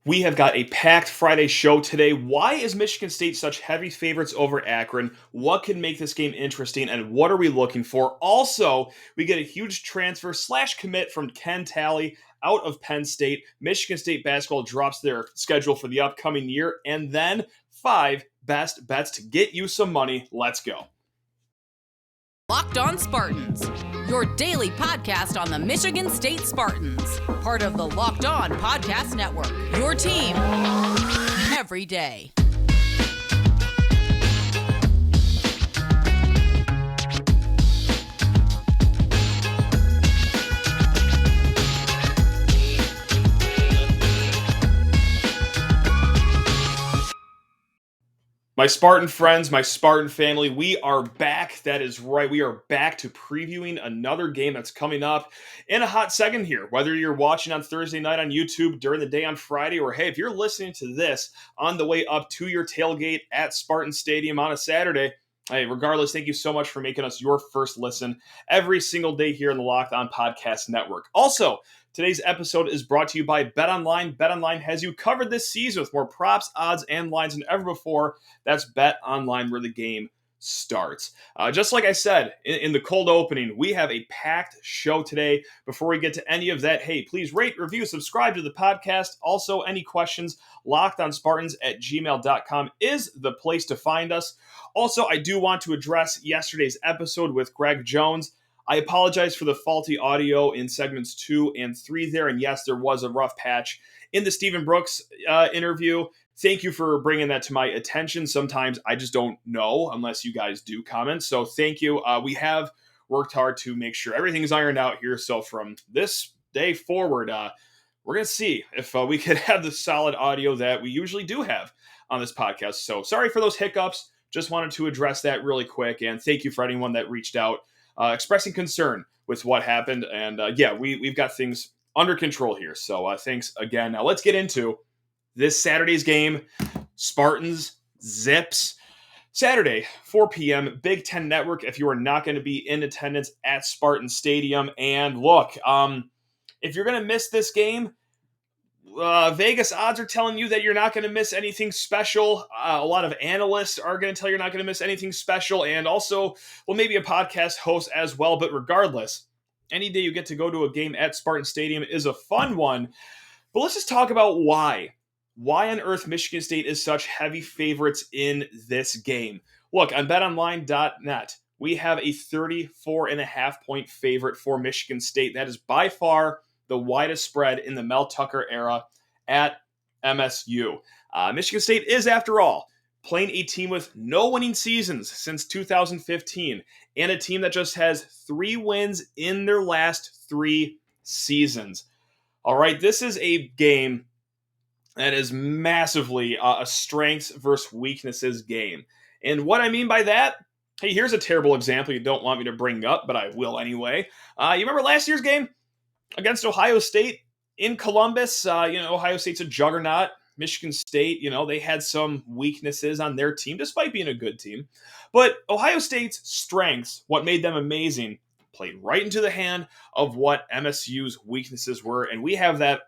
We have got a packed Friday show today. Why is Michigan State such heavy favorites over Akron? What can make this game interesting, and what are we looking for? Also, we get a huge transfer slash commit from Ken Talley out of Penn State. Michigan State basketball drops their schedule for the upcoming year, and then 5 best bets to get you some money. Let's go. Locked On Spartans, your daily podcast on the Michigan State Spartans, part of the Locked On Podcast Network, your team every day. My Spartan friends, my Spartan family, we are back. That is right. We are back to previewing another game that's coming up in a hot second here. Whether you're watching on Thursday night on YouTube, during the day on Friday, or hey, if you're listening to this on the way up to your tailgate at Spartan Stadium on a Saturday, hey, regardless, thank you so much for making us your first listen every single day here in the Locked On Podcast Network. Also, today's episode is brought to you by BetOnline. BetOnline has you covered this season with more props, odds, and lines than ever before. That's BetOnline, where the game starts. Just like I said in the cold opening, we have a packed show today. Before we get to any of that, hey, please rate, review, subscribe to the podcast. Also, any questions, lockedonspartans@gmail.com is the place to find us. Also, I do want to address yesterday's episode with Greg Jones. I apologize for the faulty audio in segments 2 and 3 there. And yes, there was a rough patch in the Stephen Brooks interview. Thank you for bringing that to my attention. Sometimes I just don't know unless you guys do comment. So thank you. We have worked hard to make sure everything's ironed out here. So from this day forward, we're going to see if we could have the solid audio that we usually do have on this podcast. So sorry for those hiccups. Just wanted to address that really quick. And thank you for anyone that reached out expressing concern with what happened. And we've got things under control here. So thanks again. Now let's get into this Saturday's game. Spartans, Zips. Saturday, 4 p.m., Big Ten Network, if you are not going to be in attendance at Spartan Stadium. And look, if you're going to miss this game, Vegas odds are telling you that you're not going to miss anything special. A lot of analysts are going to tell you you're not going to miss anything special. And also, well, maybe a podcast host as well. But regardless, any day you get to go to a game at Spartan Stadium is a fun one. But let's just talk about why. Why on earth Michigan State is such heavy favorites in this game. Look, on betonline.net, we have a 34.5-point favorite for Michigan State. That is by far the widest spread in the Mel Tucker era at MSU. Michigan State is, after all, playing a team with no winning seasons since 2015, and a team that just has 3 wins in their last 3 seasons. All right, this is a game that is massively a strengths versus weaknesses game. And what I mean by that, hey, here's a terrible example you don't want me to bring up, but I will anyway. You remember last year's game against Ohio State in Columbus? Ohio State's a juggernaut. Michigan State, they had some weaknesses on their team, despite being a good team. But Ohio State's strengths, what made them amazing, played right into the hand of what MSU's weaknesses were. And we have that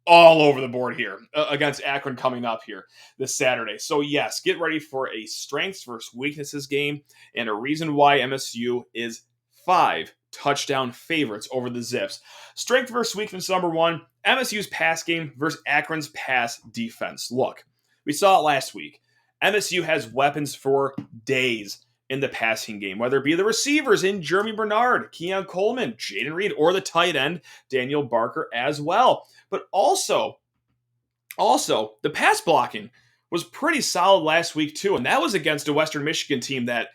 all over the board here against Akron coming up here this Saturday. So yes, get ready for a strengths versus weaknesses game, and a reason why MSU is 5 touchdown favorites over the Zips. Strength versus weakness number 1, MSU's pass game versus Akron's pass defense. Look, we saw it last week. MSU has weapons for days in the passing game, whether it be the receivers in Jeremy Bernard, Keon Coleman, Jaden Reed, or the tight end, Daniel Barker as well. But also, the pass blocking was pretty solid last week too, and that was against a Western Michigan team that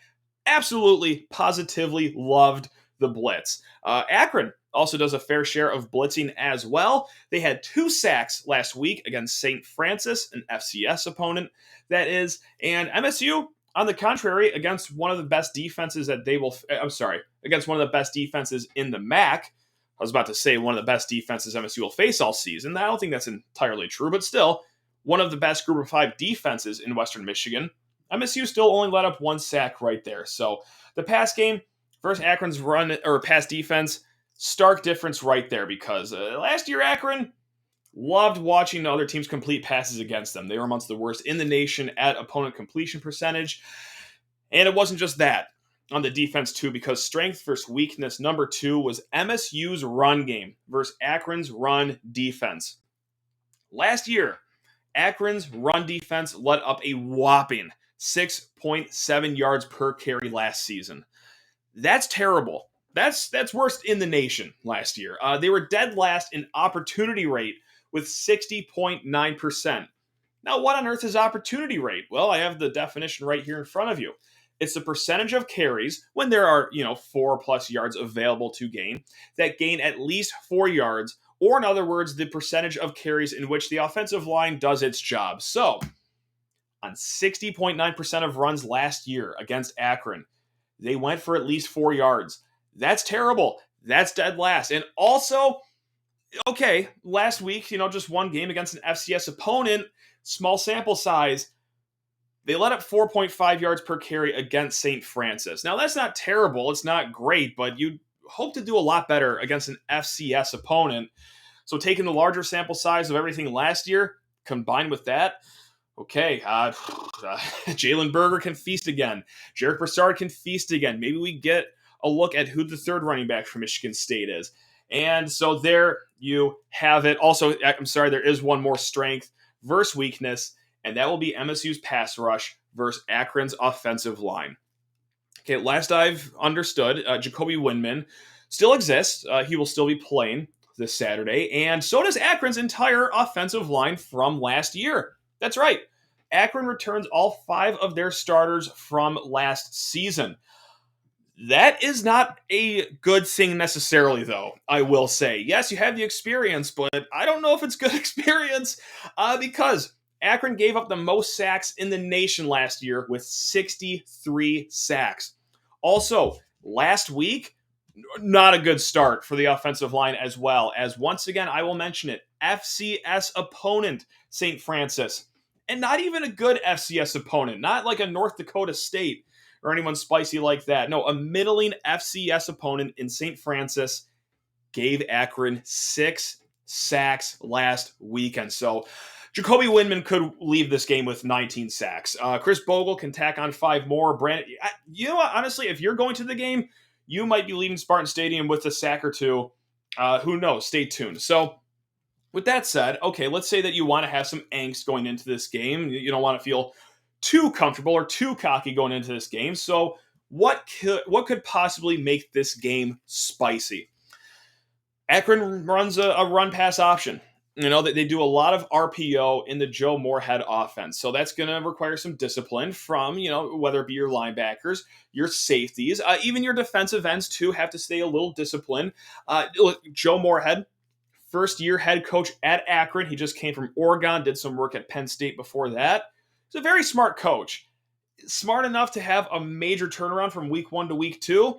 absolutely, positively loved the blitz. Akron also does a fair share of blitzing as well. They had 2 sacks last week against St. Francis, an FCS opponent, that is, and MSU, on the contrary, against one of the best defenses against one of the best defenses in the MAC. I was about to say one of the best defenses MSU will face all season. I don't think that's entirely true, but still, one of the best group of 5 defenses in Western Michigan. MSU still only let up 1 sack right there. So the pass game versus Akron's run or pass defense, stark difference right there, because last year Akron Loved watching other teams complete passes against them. They were amongst the worst in the nation at opponent completion percentage. And it wasn't just that on the defense too, because strength versus weakness number 2 was MSU's run game versus Akron's run defense. Last year, Akron's run defense let up a whopping 6.7 yards per carry last season. That's terrible. That's worst in the nation last year. They were dead last in opportunity rate with 60.9%. Now, what on earth is opportunity rate? Well, I have the definition right here in front of you. It's the percentage of carries when there are, 4+ yards available to gain that gain at least 4 yards, or in other words, the percentage of carries in which the offensive line does its job. So, on 60.9% of runs last year against Akron, they went for at least 4 yards. That's terrible. That's dead last. And also, okay, last week, just one game against an FCS opponent, small sample size, they let up 4.5 yards per carry against St. Francis. Now, that's not terrible. It's not great, but you hope to do a lot better against an FCS opponent. So taking the larger sample size of everything last year, combined with that, okay, Jalen Berger can feast again. Jarek Broussard can feast again. Maybe we get a look at who the third running back for Michigan State is. And so there you have it. Also, I'm sorry, there is one more strength versus weakness, and that will be MSU's pass rush versus Akron's offensive line. Okay, last I've understood, Jacoby Windman still exists. He will still be playing this Saturday, and so does Akron's entire offensive line from last year. That's right. Akron returns all 5 of their starters from last season. That is not a good thing necessarily, though, I will say. Yes, you have the experience, but I don't know if it's good experience because Akron gave up the most sacks in the nation last year with 63 sacks. Also, last week, not a good start for the offensive line as well, as once again, I will mention it, FCS opponent St. Francis. And not even a good FCS opponent, not like a North Dakota State or anyone spicy like that. No, a middling FCS opponent in St. Francis gave Akron 6 sacks last weekend. So Jacoby Windman could leave this game with 19 sacks. Chris Bogle can tack on 5 more. Brandon, you know what? Honestly, if you're going to the game, you might be leaving Spartan Stadium with a sack or 2. Who knows? Stay tuned. So with that said, okay, let's say that you want to have some angst going into this game. You don't want to feel too comfortable or too cocky going into this game. So what could possibly make this game spicy? Akron runs a run-pass option. They do a lot of RPO in the Joe Moorhead offense. So that's going to require some discipline from, whether it be your linebackers, your safeties, even your defensive ends too have to stay a little disciplined. Joe Moorhead, first-year head coach at Akron. He just came from Oregon, did some work at Penn State before that. He's a very smart coach. Smart enough to have a major turnaround from week 1 to week 2.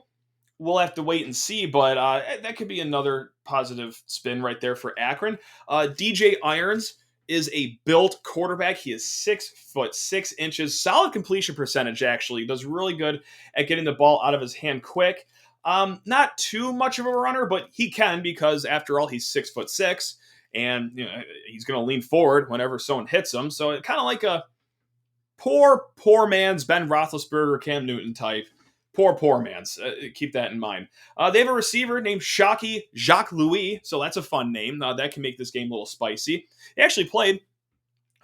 We'll have to wait and see, but that could be another positive spin right there for Akron. DJ Irons is a built quarterback. He is 6'6", solid completion percentage, actually. Does really good at getting the ball out of his hand quick. Not too much of a runner, but he can because, after all, he's 6'6", and he's going to lean forward whenever someone hits him. So it's kind of like a poor man's Ben Roethlisberger, Cam Newton type. Poor man's. Keep that in mind. They have a receiver named Shockey Jacques Louis, so that's a fun name. That can make this game a little spicy. He actually played,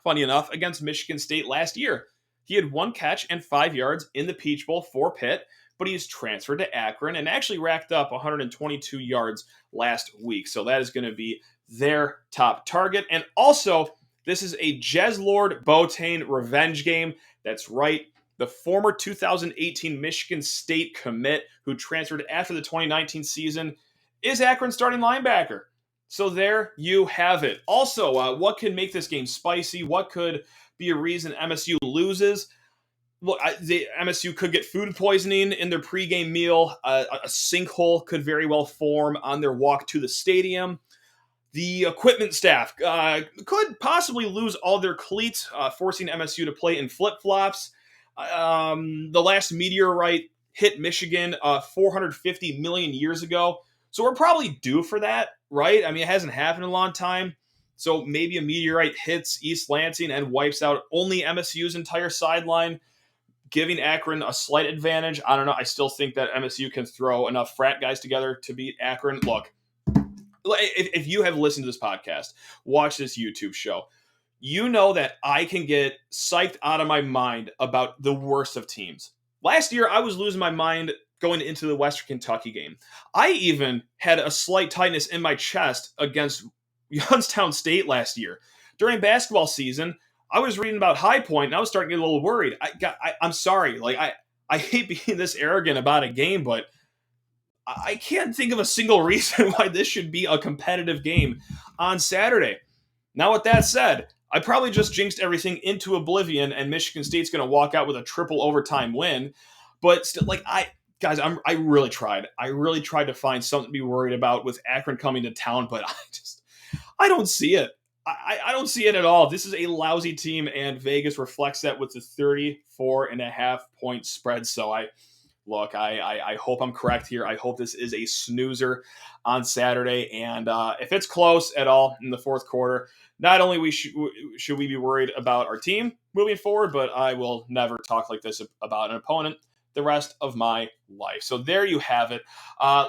funny enough, against Michigan State last year. He had 1 catch and 5 yards in the Peach Bowl for Pitt, but he's transferred to Akron and actually racked up 122 yards last week. So that is going to be their top target. And also, this is a Jez Lord Boateng revenge game. That's right. The former 2018 Michigan State commit who transferred after the 2019 season is Akron's starting linebacker. So there you have it. Also, what could make this game spicy? What could be a reason MSU loses? Look, the MSU could get food poisoning in their pregame meal. A sinkhole could very well form on their walk to the stadium. The equipment staff could possibly lose all their cleats, forcing MSU to play in flip-flops. The last meteorite hit Michigan 450 million years ago. So we're probably due for that, right? I mean, it hasn't happened in a long time. So maybe a meteorite hits East Lansing and wipes out only MSU's entire sideline, giving Akron a slight advantage. I don't know. I still think that MSU can throw enough frat guys together to beat Akron. Look, if you have listened to this podcast, watch this YouTube show, you know that I can get psyched out of my mind about the worst of teams. Last year, I was losing my mind going into the Western Kentucky game. I even had a slight tightness in my chest against Youngstown State last year. During basketball season, I was reading about High Point, and I was starting to get a little worried. I'm sorry. I hate being this arrogant about a game, but I can't think of a single reason why this should be a competitive game on Saturday. Now, with that said, I probably just jinxed everything into oblivion, and Michigan State's going to walk out with a triple overtime win. But still, I really tried. I really tried to find something to be worried about with Akron coming to town, but I don't see it. I don't see it at all. This is a lousy team, and Vegas reflects that with the 34.5-point spread. So I hope I'm correct here. I hope this is a snoozer on Saturday. And if it's close at all in the fourth quarter, not only should we be worried about our team moving forward, but I will never talk like this about an opponent the rest of my life. So there you have it.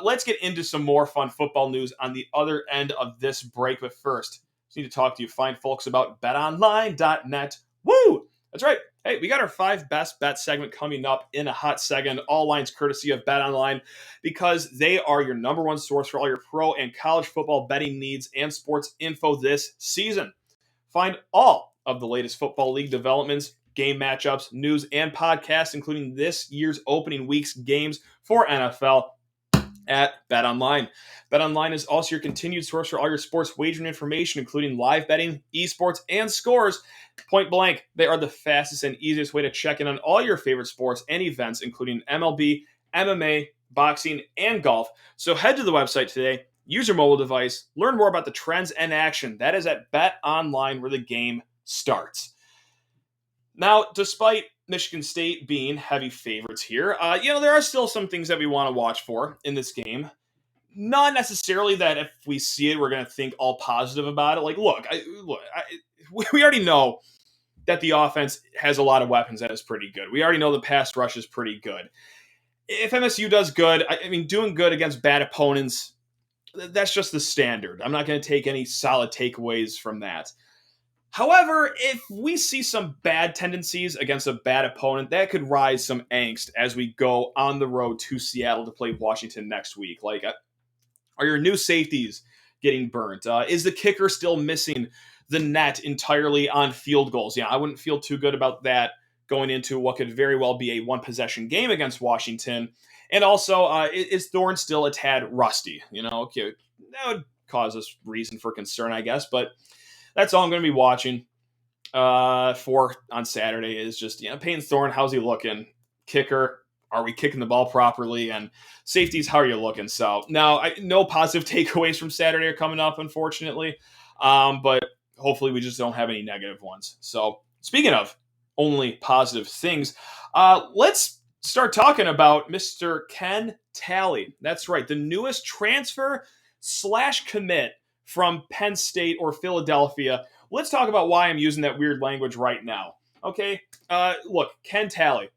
Let's get into some more fun football news on the other end of this break. But first, I need to talk to you fine folks about betonline.net. Woo! That's right. Hey, we got our 5 best bet segment coming up in a hot second. All lines courtesy of BetOnline, because they are your number one source for all your pro and college football betting needs and sports info this season. Find all of the latest football league developments, game matchups, news, and podcasts, including this year's opening week's games for NFL at BetOnline. BetOnline is also your continued source for all your sports wagering information, including live betting, esports, and scores. Point blank, they are the fastest and easiest way to check in on all your favorite sports and events, including MLB, MMA, boxing, and golf. So head to the website today, use your mobile device, learn more about the trends and action. That is at BetOnline, where the game starts. Now, despite Michigan State being heavy favorites here, there are still some things that we want to watch for in this game. Not necessarily that if we see it, we're going to think all positive about it. Like, we already know that the offense has a lot of weapons that is pretty good. We already know the pass rush is pretty good. If MSU does good, doing good against bad opponents, that's just the standard. I'm not going to take any solid takeaways from that. However, if we see some bad tendencies against a bad opponent, that could rise some angst as we go on the road to Seattle to play Washington next week. Like, are your new safeties getting burnt? Is the kicker still missing the net entirely on field goals? Yeah, I wouldn't feel too good about that going into what could very well be a one-possession game against Washington. And also, is Thorne still a tad rusty? Okay, that would cause us reason for concern, I guess, but that's all I'm going to be watching for on Saturday is just, Peyton Thorne, how's he looking? Kicker, are we kicking the ball properly? And safeties, how are you looking? So now, no positive takeaways from Saturday are coming up, unfortunately, but hopefully we just don't have any negative ones. So speaking of only positive things, let's start talking about Mr. Ken Talley. That's right, the newest transfer/commit from Penn State or Philadelphia. Let's talk about why I'm using that weird language right now. Okay, look, Ken Talley,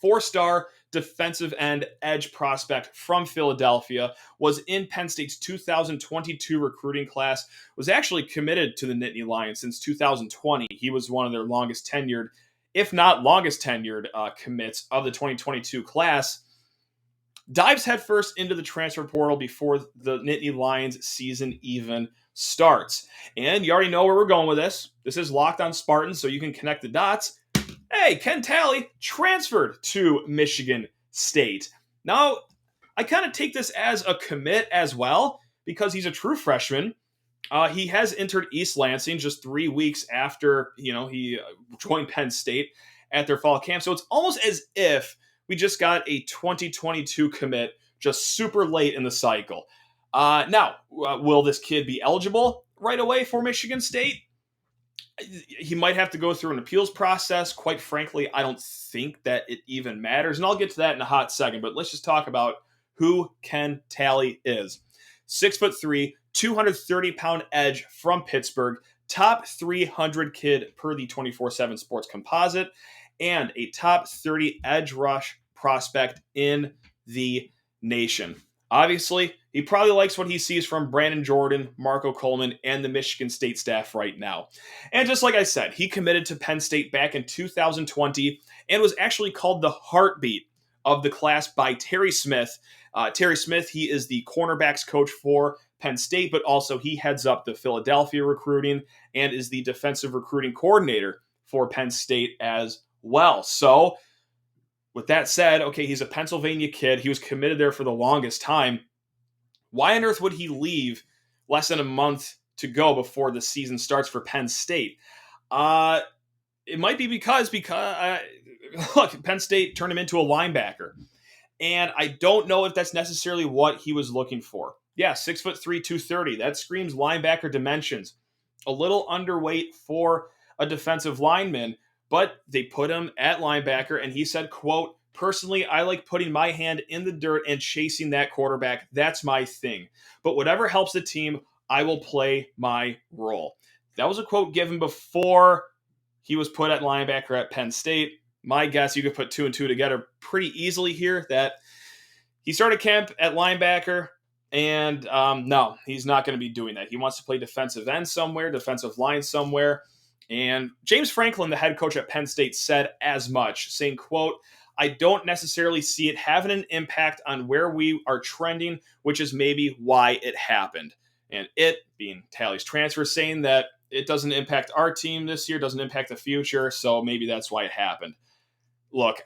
4-star defensive end edge prospect from Philadelphia, was in Penn State's 2022 recruiting class, was actually committed to the Nittany Lions since 2020. He was one of their longest tenured, if not longest tenured commits of the 2022 class. Dives headfirst into the transfer portal before the Nittany Lions season even starts. And you already know where we're going with this. This is Locked on Spartans, so you can connect the dots. Hey, Ken Talley transferred to Michigan State. Now, I kind of take this as a commit as well because he's a true freshman. He has entered East Lansing just 3 weeks after he joined Penn State at their fall camp. So it's almost as if we just got a 2022 commit just super late in the cycle. Now, will this kid be eligible right away for Michigan State? He might have to go through an appeals process. Quite frankly, I don't think that it even matters. And I'll get to that in a hot second. But let's just talk about who Ken Talley is. 6'3", 230-pound edge from Pittsburgh, top 300 kid per the 24/7 Sports Composite, and a top 30 edge rush prospect in the nation. Obviously, he probably likes what he sees from Brandon Jordan, Marco Coleman, and the Michigan State staff right now. And just like I said, he committed to Penn State back in 2020 and was actually called the heartbeat of the class by Terry Smith. Terry Smith, he is the cornerbacks coach for Penn State, but also he heads up the Philadelphia recruiting and is the defensive recruiting coordinator for Penn State as well. So with that said, okay, he's a Pennsylvania kid. He was committed there for the longest time. Why on earth would he leave less than a month to go before the season starts for Penn State? It might be because look, Penn State turned him into a linebacker. And I don't know if that's necessarily what he was looking for. Yeah, 6'3", 230. That screams linebacker dimensions. A little underweight for a defensive lineman, but they put him at linebacker, and he said, quote, "Personally, I like putting my hand in the dirt and chasing that quarterback. That's my thing. But whatever helps the team, I will play my role." That was a quote given before he was put at linebacker at Penn State. My guess, you could put 2 and 2 together pretty easily here, that he started camp at linebacker, and no, he's not going to be doing that. He wants to play defensive end somewhere, defensive line somewhere. And James Franklin, the head coach at Penn State, said as much, saying, quote, "I don't necessarily see it having an impact on where we are trending, which is maybe why it happened." And it being Talley's transfer, saying that it doesn't impact our team this year, doesn't impact the future, so maybe that's why it happened. Look,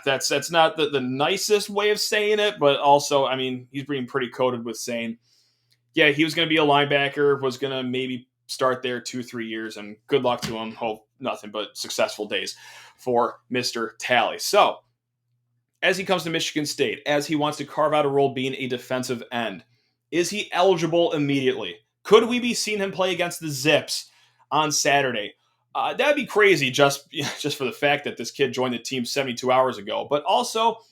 that's not the nicest way of saying it, but also, I mean, he's being pretty coded with saying, yeah, he was going to be a linebacker, was going to maybe start there 2-3 years, and good luck to him. Hope nothing but successful days for Mr. Talley. So, as he comes to Michigan State, as he wants to carve out a role being a defensive end, is he eligible immediately? Could we be seeing him play against the Zips on Saturday? That'd be crazy just for the fact that this kid joined the team 72 hours ago. But also,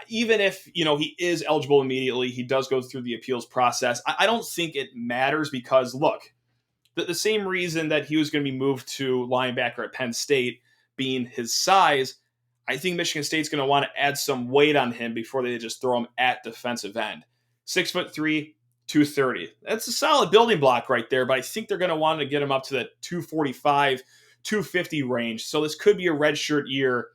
even if he is eligible immediately, he does go through the appeals process. I don't think it matters because, look, the same reason that he was going to be moved to linebacker at Penn State, being his size, I think Michigan State's going to want to add some weight on him before they just throw him at defensive end. 6'3", 230. That's a solid building block right there, but I think they're going to want to get him up to the 245, 250 range. So this could be a redshirt year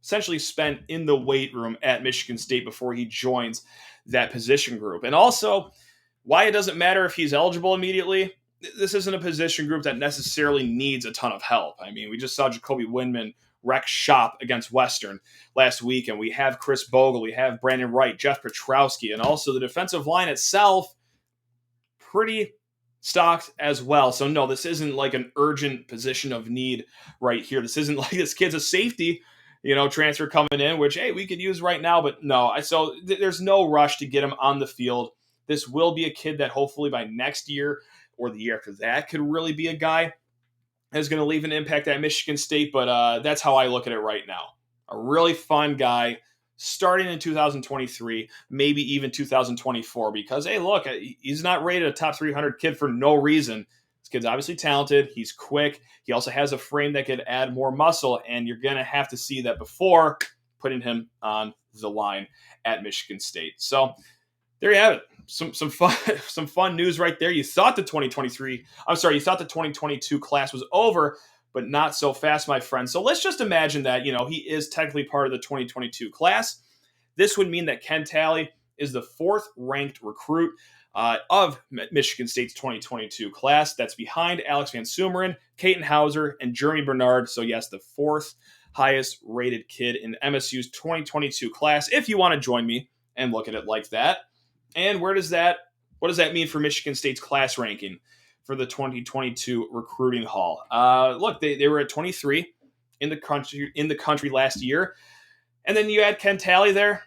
essentially spent in the weight room at Michigan State before he joins that position group. And also, why it doesn't matter if he's eligible immediately, this isn't a position group that necessarily needs a ton of help. I mean, we just saw Jacoby Windman wreck shop against Western last week, and we have Chris Bogle, we have Brandon Wright, Jeff Petrowski, and also the defensive line itself, pretty stocked as well. So no, this isn't like an urgent position of need right here. This isn't like this kid's a safety, transfer coming in, which, hey, we could use right now, but no. So there's no rush to get him on the field. This will be a kid that hopefully by next year or the year after that could really be a guy that's going to leave an impact at Michigan State, but that's how I look at it right now. A really fun guy starting in 2023, maybe even 2024, because, hey, look, he's not rated a top 300 kid for no reason. This kid's obviously talented. He's quick. He also has a frame that could add more muscle, and you're going to have to see that before putting him on the line at Michigan State. So there you have it. Some fun news right there. You thought the 2022 class was over, but not so fast, my friend. So let's just imagine that, he is technically part of the 2022 class. This would mean that Ken Talley is the 4th ranked recruit of Michigan State's 2022 class. That's behind Alex Van Sumeren, Caton Hauser, and Jeremy Bernard. So yes, the 4th highest rated kid in MSU's 2022 class, if you want to join me and look at it like that. And what does that mean for Michigan State's class ranking for the 2022 recruiting haul? Look, they were at 23 in the country last year. And then you add Ken Talley there,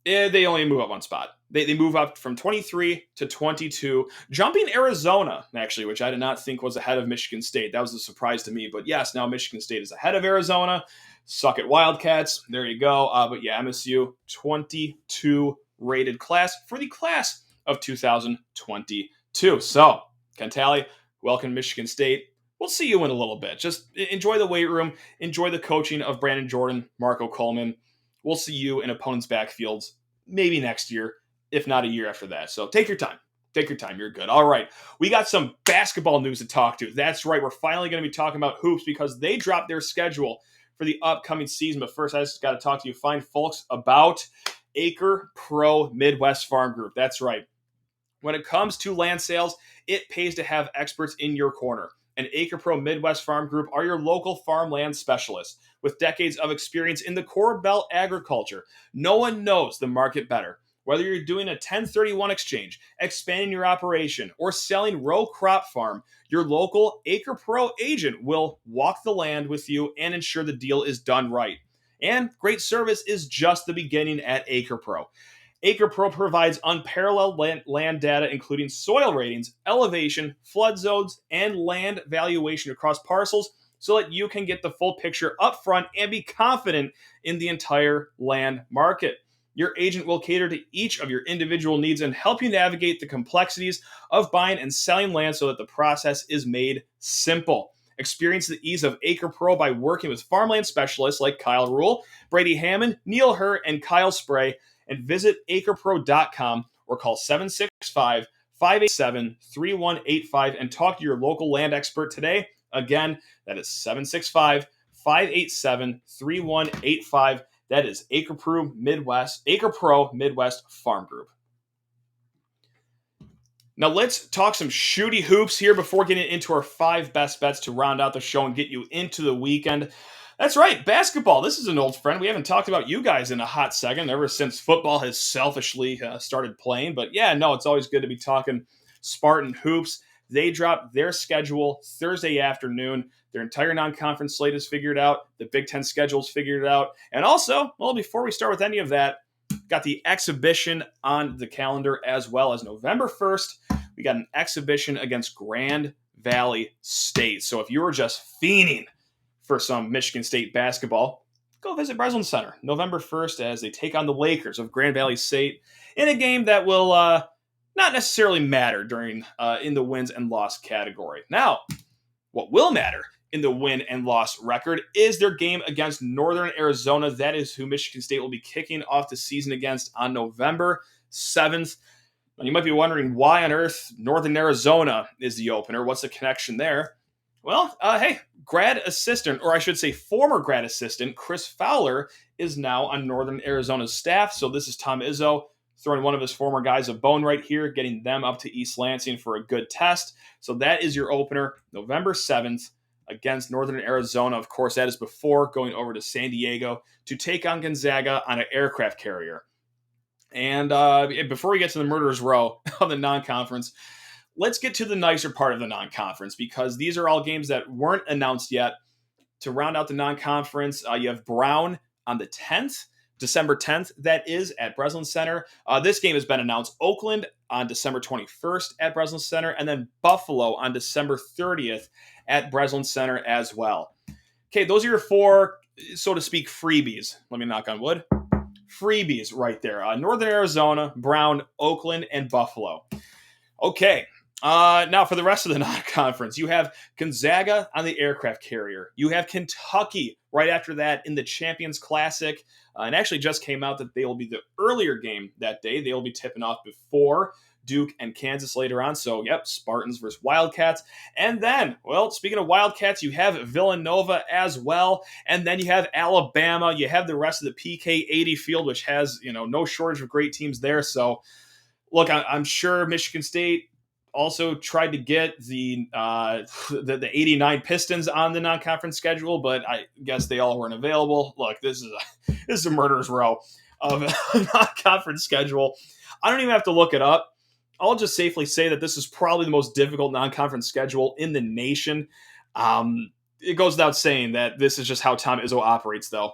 they only move up one spot. They move up from 23 to 22, jumping Arizona, actually, which I did not think was ahead of Michigan State. That was a surprise to me. But yes, now Michigan State is ahead of Arizona. Suck it, Wildcats. There you go. But yeah, MSU 22 rated class for the class of 2022. 2. So, Ken Talley, welcome to Michigan State. We'll see you in a little bit. Just enjoy the weight room. Enjoy the coaching of Brandon Jordan, Marco Coleman. We'll see you in opponents' backfields maybe next year, if not a year after that. So take your time. Take your time. You're good. All right. We got some basketball news to talk to. That's right. We're finally going to be talking about hoops because they dropped their schedule for the upcoming season. But first, I just got to talk to you fine folks about Acre Pro Midwest Farm Group. That's right. When it comes to land sales, it pays to have experts in your corner. And Acre Pro Midwest Farm Group are your local farmland specialists with decades of experience in the core belt agriculture. No one knows the market better. Whether you're doing a 1031 exchange, expanding your operation, or selling row crop farm, your local Acre Pro agent will walk the land with you and ensure the deal is done right. And great service is just the beginning at Acre Pro. Acre Pro provides unparalleled land data, including soil ratings, elevation, flood zones, and land valuation across parcels so that you can get the full picture up front and be confident in the entire land market. Your agent will cater to each of your individual needs and help you navigate the complexities of buying and selling land so that the process is made simple. Experience the ease of Acre Pro by working with farmland specialists like Kyle Rule, Brady Hammond, Neil Hurt, and Kyle Spray, and visit acrepro.com or call 765-587-3185 and talk to your local land expert today. Again, that is 765-587-3185. That is Acre Pro Midwest Farm Group. Now let's talk some shooty hoops here before getting into our 5 best bets to round out the show and get you into the weekend. That's right, basketball. This is an old friend. We haven't talked about you guys in a hot second ever since football has selfishly started playing. But yeah, no, it's always good to be talking Spartan hoops. They dropped their schedule Thursday afternoon. Their entire non-conference slate is figured out. The Big Ten schedule's figured out. And also, well, before we start with any of that, got the exhibition on the calendar as well as November 1st. We got an exhibition against Grand Valley State. So if you were just fiending for some Michigan State basketball, go visit Breslin Center November 1st as they take on the Lakers of Grand Valley State in a game that will not necessarily matter during in the wins and loss category. Now, what will matter in the win and loss record is their game against Northern Arizona. That is who Michigan State will be kicking off the season against on November 7th. Now, you might be wondering why on earth Northern Arizona is the opener. What's the connection there? Well, hey, grad assistant, or I should say former grad assistant, Chris Fowler is now on Northern Arizona's staff. So this is Tom Izzo throwing one of his former guys a bone right here, getting them up to East Lansing for a good test. So that is your opener, November 7th against Northern Arizona. Of course, that is before going over to San Diego to take on Gonzaga on an aircraft carrier. And before we get to the murderer's row of the non-conference, let's get to the nicer part of the non-conference because these are all games that weren't announced yet. To round out the non-conference, you have Brown on the 10th, December 10th, that is, at Breslin Center. This game has been announced. Oakland on December 21st at Breslin Center, and then Buffalo on December 30th at Breslin Center as well. Okay, those are your 4, so to speak, freebies. Let me knock on wood. Freebies right there. Northern Arizona, Brown, Oakland, and Buffalo. Okay. Now for the rest of the non-conference, you have Gonzaga on the aircraft carrier. You have Kentucky right after that in the Champions Classic. And actually just came out that they will be the earlier game that day. They will be tipping off before Duke and Kansas later on. So, yep, Spartans versus Wildcats. And then, well, speaking of Wildcats, you have Villanova as well. And then you have Alabama. You have the rest of the PK80 field, which has, no shortage of great teams there. So, look, I'm sure Michigan State also tried to get the 89 Pistons on the non-conference schedule, but I guess they all weren't available. Look, this is a murderer's row of a non-conference schedule. I don't even have to look it up. I'll just safely say that this is probably the most difficult non-conference schedule in the nation. It goes without saying that this is just how Tom Izzo operates, though.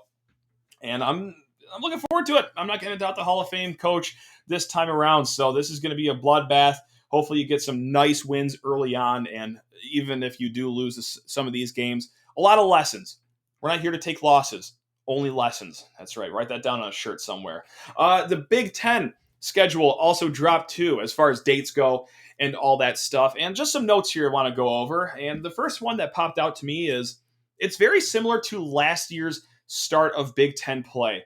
And I'm looking forward to it. I'm not going to doubt the Hall of Fame coach this time around, so this is going to be a bloodbath. Hopefully you get some nice wins early on, and even if you do lose some of these games, a lot of lessons. We're not here to take losses, only lessons. That's right. Write that down on a shirt somewhere. The Big Ten schedule also dropped too as far as dates go. and all that stuff. And just some notes here I want to go over. And the first one that popped out to me is it's very similar to last year's start of Big Ten play.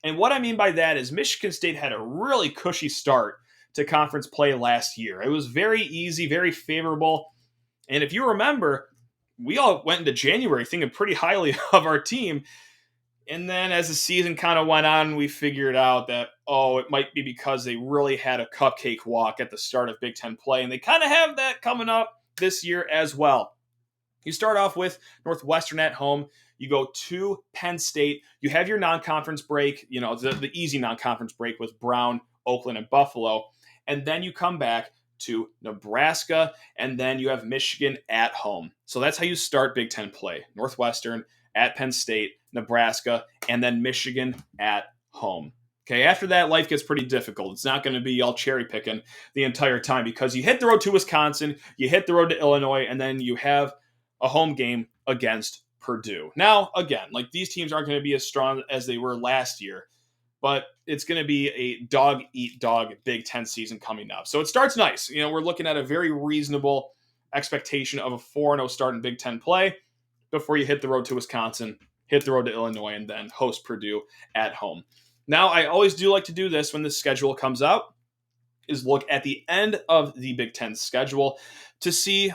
And what I mean by that is Michigan State had a really cushy start to conference play last year. It was very easy, very favorable. And if you remember, we all went into January thinking pretty highly of our team. And then as the season kind of went on, we figured out that, it might be because they really had a cupcake walk at the start of Big Ten play. And they kind of have that coming up this year as well. You start off with Northwestern at home. You go to Penn State. You have your non-conference break, the easy non-conference break with Brown, Oakland, and Buffalo. And then you come back to Nebraska, and then you have Michigan at home. So that's how you start Big Ten play. Northwestern at Penn State, Nebraska, and then Michigan at home. Okay, after that, life gets pretty difficult. It's not going to be all cherry picking the entire time because you hit the road to Wisconsin, you hit the road to Illinois, and then you have a home game against Purdue. Now, again, these teams aren't going to be as strong as they were last year, but it's going to be a dog-eat-dog Big Ten season coming up. So it starts nice. We're looking at a very reasonable expectation of a 4-0 start in Big Ten play before you hit the road to Wisconsin, hit the road to Illinois, and then host Purdue at home. Now, I always do like to do this when the schedule comes out, is look at the end of the Big Ten schedule to see,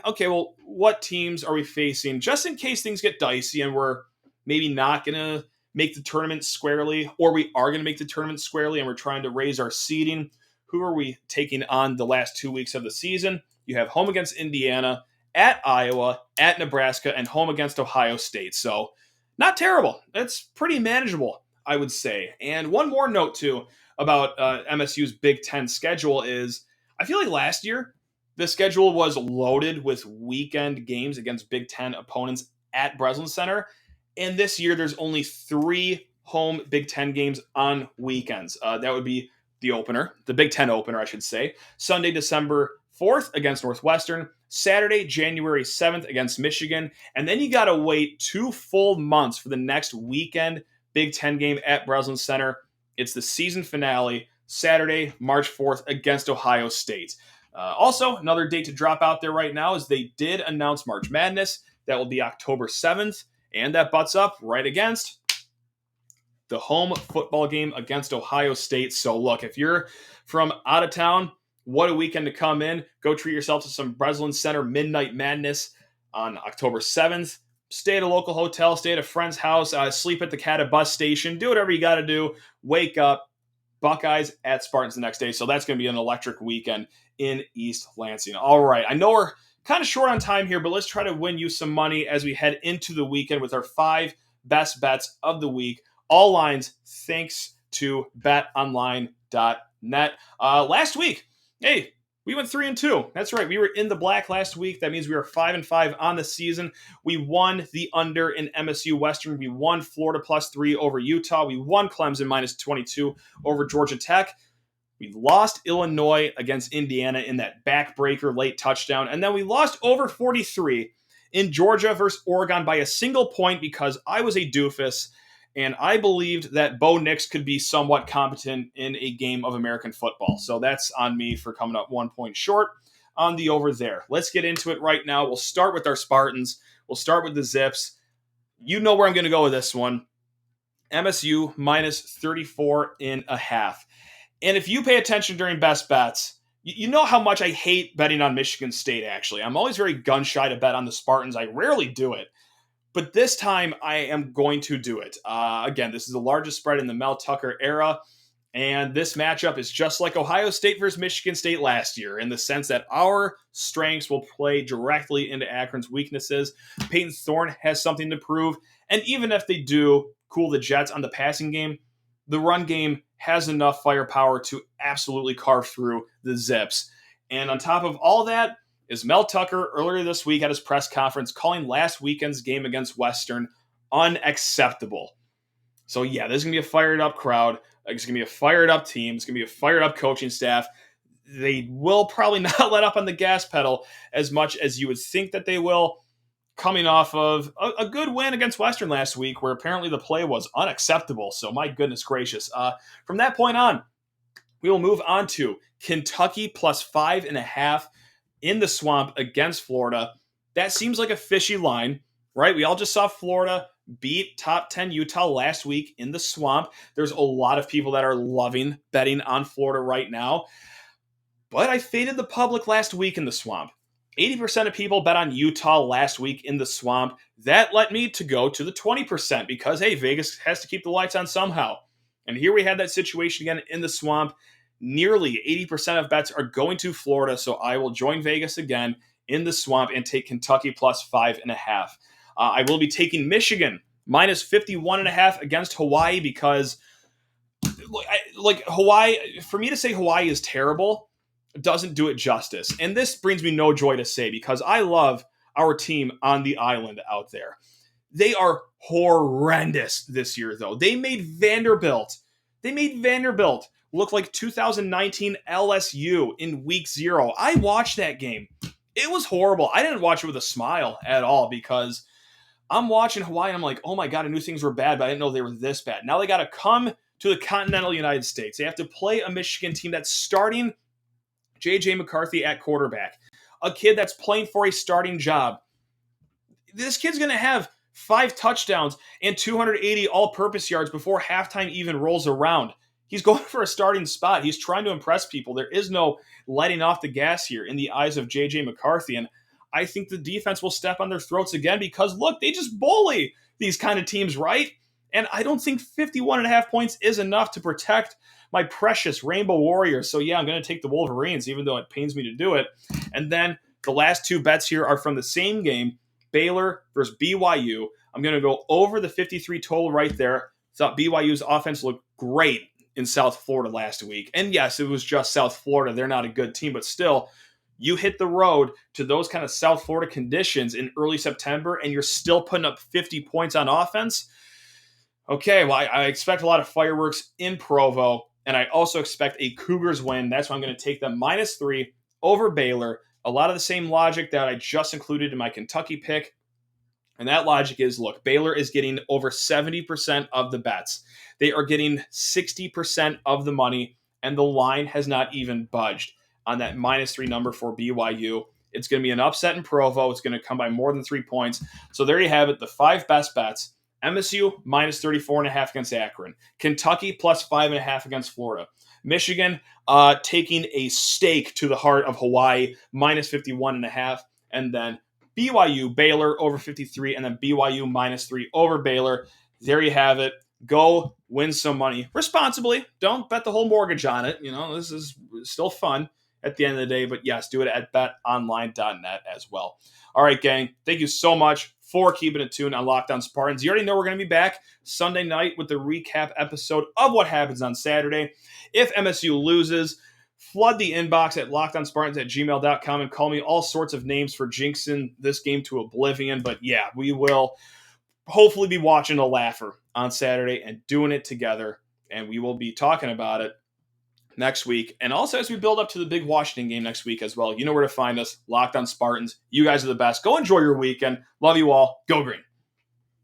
what teams are we facing just in case things get dicey and we're maybe not going to make the tournament squarely, or we are going to make the tournament squarely and we're trying to raise our seeding. Who are we taking on the last 2 weeks of the season? You have home against Indiana, at Iowa, at Nebraska, and home against Ohio State. So not terrible. That's pretty manageable, I would say. And one more note, too, about MSU's Big Ten schedule is I feel like last year the schedule was loaded with weekend games against Big Ten opponents at Breslin Center. And this year there's only 3 home Big Ten games on weekends. That would be the opener, the Big Ten opener, I should say. Sunday, December 4th against Northwestern. Saturday, January 7th against Michigan. And then you got to wait 2 full months for the next weekend Big Ten game at Breslin Center. It's the season finale, Saturday, March 4th against Ohio State. Also, another date to drop out there right now is they did announce March Madness. That will be October 7th, and that butts up right against the home football game against Ohio State. So look, if you're from out of town, what a weekend to come in. Go treat yourself to some Breslin Center Midnight Madness on October 7th. Stay at a local hotel, stay at a friend's house, sleep at the Cata bus station, do whatever you got to do. Wake up, Buckeyes at Spartans the next day. So that's going to be an electric weekend in East Lansing. All right, I know we're kind of short on time here, but let's try to win you some money as we head into the weekend with our 5 best bets of the week. All lines thanks to BetOnline.net. Last week, we went 3-2. That's right. We were in the black last week. That means we were 5-5 on the season. We won the under in MSU Western. We won Florida +3 over Utah. We won Clemson -22 over Georgia Tech. We lost Illinois against Indiana in that backbreaker late touchdown. And then we lost over 43 in Georgia versus Oregon by a single point because I was a doofus and I believed that Bo Nix could be somewhat competent in a game of American football. So that's on me for coming up 1 point short on the over there. Let's get into it right now. We'll start with our Spartans. We'll start with the Zips. You know where I'm going to go with this one. MSU -34.5. And if you pay attention during best bets, you know how much I hate betting on Michigan State, actually. I'm always very gun-shy to bet on the Spartans. I rarely do it. But this time, I am going to do it. Again, this is the largest spread in the Mel Tucker era. And this matchup is just like Ohio State versus Michigan State last year in the sense that our strengths will play directly into Akron's weaknesses. Peyton Thorne has something to prove. And even if they do cool the Jets on the passing game, the run game has enough firepower to absolutely carve through the Zips. And on top of all that, is Mel Tucker earlier this week at his press conference calling last weekend's game against Western unacceptable. So yeah, there's going to be a fired up crowd. It's going to be a fired up team. It's going to be a fired up coaching staff. They will probably not let up on the gas pedal as much as you would think that they will, coming off of a good win against Western last week where apparently the play was unacceptable. So my goodness gracious. From that point on, we will move on to Kentucky +5.5. in the Swamp against Florida. That seems like a fishy line, right? We all just saw Florida beat top 10 Utah last week in the Swamp. There's a lot of people that are loving betting on Florida right now. But I faded the public last week in the Swamp. 80% of people bet on Utah last week in the Swamp. That led me to go to the 20% because, hey, Vegas has to keep the lights on somehow. And here we had that situation again in the Swamp. Nearly 80% of bets are going to Florida, so I will join Vegas again in the Swamp and take Kentucky plus 5.5. I will be taking Michigan minus 51.5 against Hawaii because, Hawaii, for me to say Hawaii is terrible doesn't do it justice. And this brings me no joy to say because I love our team on the island out there. They are horrendous this year, though. They made Vanderbilt look like 2019 LSU in week 0. I watched that game. It was horrible. I didn't watch it with a smile at all because I'm watching Hawaii and I'm like, oh my God, I knew things were bad, but I didn't know they were this bad. Now they got to come to the continental United States. They have to play a Michigan team that's starting J.J. McCarthy at quarterback, a kid that's playing for a starting job. This kid's going to have 5 touchdowns and 280 all-purpose yards before halftime even rolls around. He's going for a starting spot. He's trying to impress people. There is no letting off the gas here in the eyes of J.J. McCarthy, and I think the defense will step on their throats again because, look, they just bully these kind of teams, right? And I don't think 51.5 points is enough to protect my precious Rainbow Warriors. So, yeah, I'm going to take the Wolverines, even though it pains me to do it. And then the last 2 bets here are from the same game, Baylor versus BYU. I'm going to go over the 53 total right there. Thought BYU's offense looked great in South Florida last week. And yes, it was just South Florida. They're not a good team, but still, you hit the road to those kind of South Florida conditions in early September, and you're still putting up 50 points on offense. Okay, well, I expect a lot of fireworks in Provo, and I also expect a Cougars win. That's why I'm going to take them -3 over Baylor. A lot of the same logic that I just included in my Kentucky pick. And that logic is, look, Baylor is getting over 70% of the bets. They are getting 60% of the money, and the line has not even budged on that -3 number for BYU. It's going to be an upset in Provo. It's going to come by more than 3 points. So there you have it, the 5 best bets. MSU -34.5 against Akron. Kentucky +5.5 against Florida. Michigan taking a stake to the heart of Hawaii, -51.5. And then BYU, Baylor over 53, and then BYU -3 over Baylor. There you have it. Go win some money responsibly. Don't bet the whole mortgage on it. You know, this is still fun at the end of the day, but yes, do it at betonline.net as well. All right, gang, thank you so much for keeping it tuned on Locked On Spartans. You already know we're going to be back Sunday night with the recap episode of what happens on Saturday. If MSU loses, flood the inbox at lockedonspartans@gmail.com and call me all sorts of names for jinxing this game to oblivion. But yeah, we will hopefully be watching a laugher on Saturday and doing it together, and we will be talking about it next week. And also as we build up to the big Washington game next week as well, you know where to find us, Locked On Spartans. You guys are the best. Go enjoy your weekend. Love you all. Go Green.